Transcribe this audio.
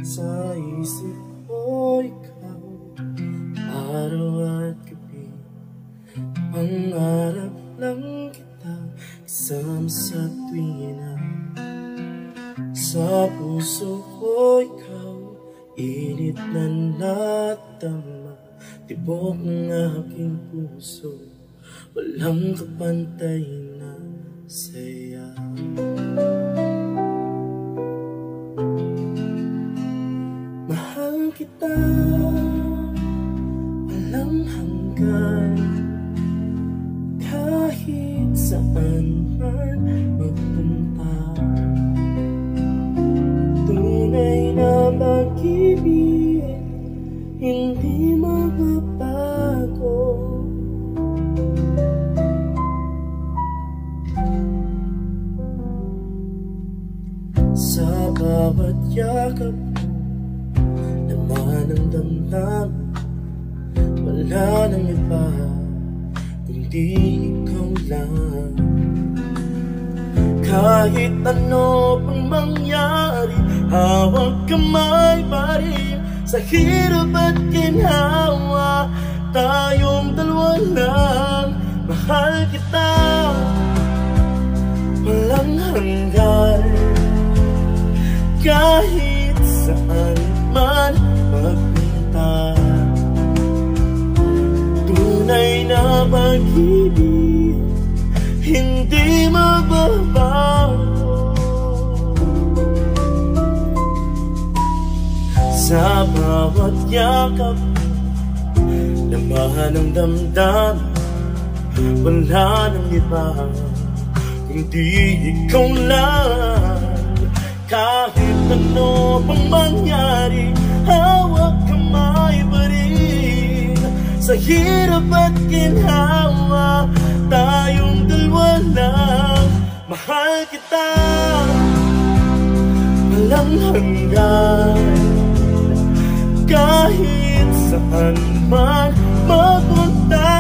Sa isip ko ikaw, araw at gabi. Pangarap lang kita kasama sa tuwina. Sa puso ko ikaw, init na natama. Tibok ng aking puso, walang kapantay na saya. Mahal kita, walang hanggan. Kahit saan man magpunta, tunay na pag-ibig, hindi magbabago. Sa bawat yakap, laman ng damdamin, wala nang iba kundi ikaw lang. Kahit ano pang mangyari, hawak kamay pa rin. Sa hirap at ginhawa, tayong dalawa lang. Mahal kita, walang hanggan. Kahit saan man magpunta, tunay na pag-ibig, hindi mababago. Sa bawat yakap, laman ng damdamin, wala nang iba kundi ikaw lang. Kahit ano pang mangyari, hawak kamay pa rin. Sa hirap at ginhawa, tayong dalawa lang. Mahal kita, walang hanggan. Kahit saan man magpunta,